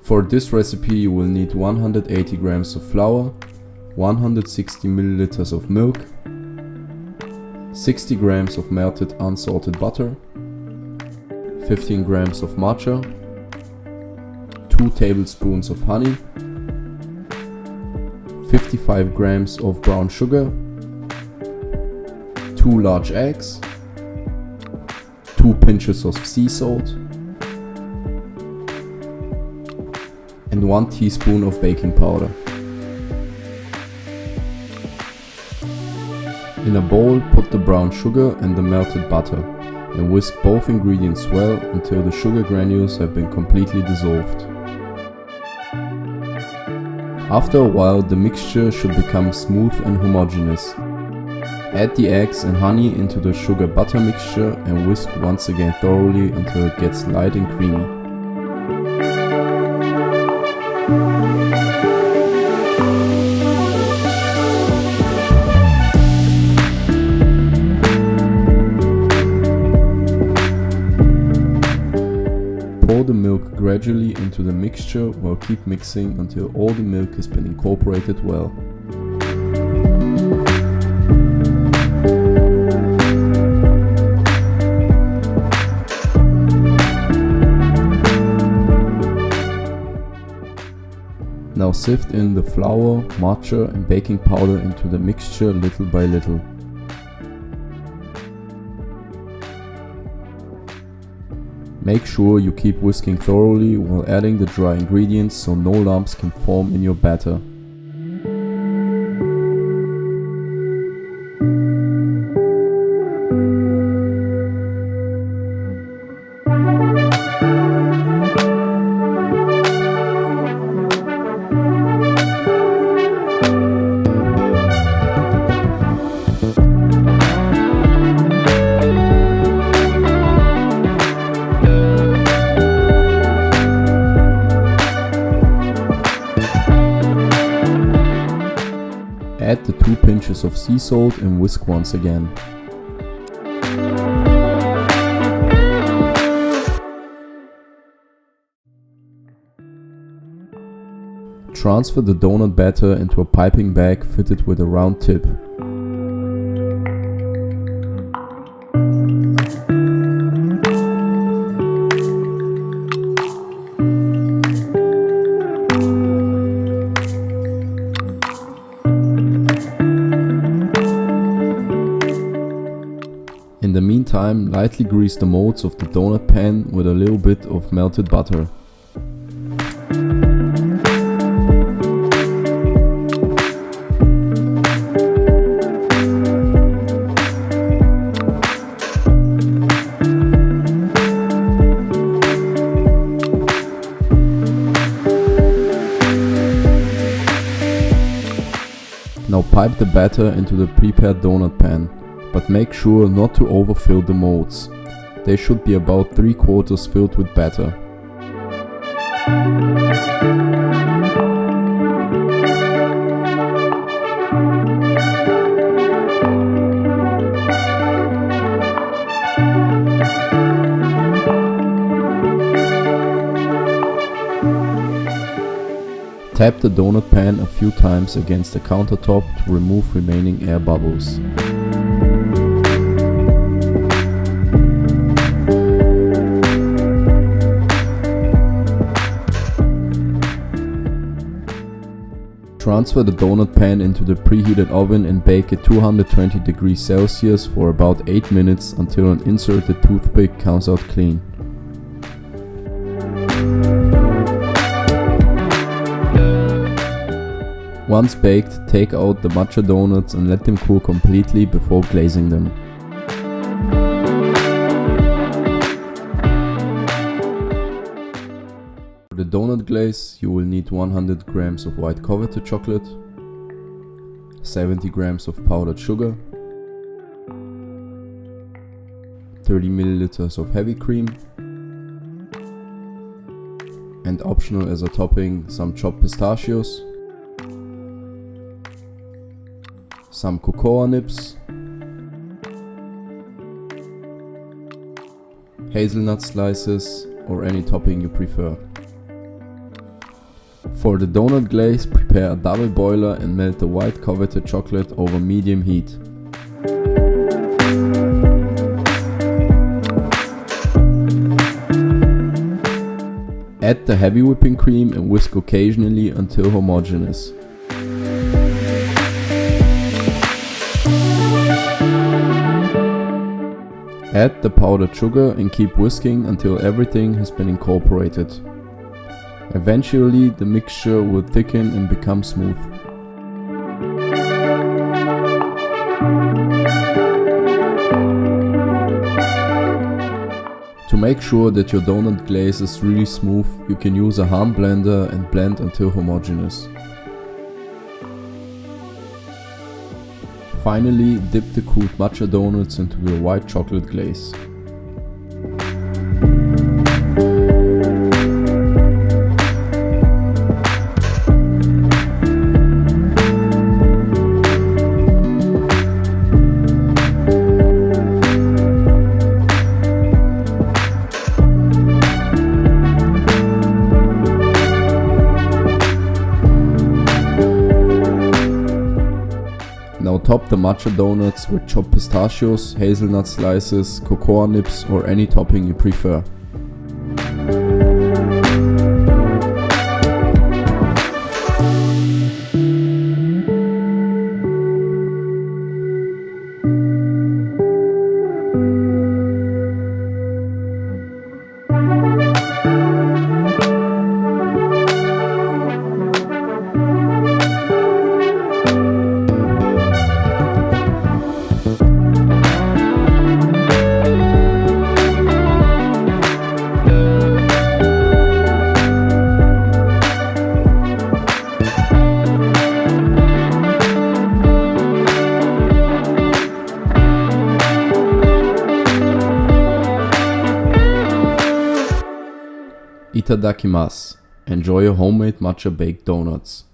For this recipe you will need 180 grams of flour, 160 milliliters of milk, 60 grams of melted unsalted butter, 15 grams of matcha, 2 tablespoons of honey, 55 grams of brown sugar, 2 large eggs, 2 pinches of sea salt, and 1 teaspoon of baking powder. In a bowl, put the brown sugar and the melted butter and whisk both ingredients well until the sugar granules have been completely dissolved. After a while, the mixture should become smooth and homogeneous. Add the eggs and honey into the sugar butter mixture and whisk once again thoroughly until it gets light and creamy. Pour the milk gradually into the mixture while keep mixing until all the milk has been incorporated well. Now sift in the flour, matcha and baking powder into the mixture little by little. Make sure you keep whisking thoroughly while adding the dry ingredients so no lumps can form in your batter. Add the 2 pinches of sea salt and whisk once again. Transfer the donut batter into a piping bag fitted with a round tip. In the meantime, lightly grease the molds of the donut pan with a little bit of melted butter. Now pipe the batter into the prepared donut pan, but make sure not to overfill the molds. They should be about 3/4 filled with batter. Tap the donut pan a few times against the countertop to remove remaining air bubbles. Transfer the donut pan into the preheated oven and bake at 220 degrees Celsius for about 8 minutes until an inserted toothpick comes out clean. Once baked, take out the matcha donuts and let them cool completely before glazing them. For the donut glaze, you will need 100 grams of white couverture chocolate, 70 grams of powdered sugar, 30 milliliters of heavy cream, and optional as a topping some chopped pistachios, some cocoa nibs, hazelnut slices, or any topping you prefer. For the donut glaze, prepare a double boiler and melt the white couverture chocolate over medium heat. Add the heavy whipping cream and whisk occasionally until homogeneous. Add the powdered sugar and keep whisking until everything has been incorporated. Eventually, the mixture will thicken and become smooth. To make sure that your donut glaze is really smooth, you can use a hand blender and blend until homogeneous. Finally, dip the cooled matcha donuts into the white chocolate glaze. Now top the matcha donuts with chopped pistachios, hazelnut slices, cocoa nibs or any topping you prefer. Itadakimasu. Enjoy your homemade matcha baked donuts.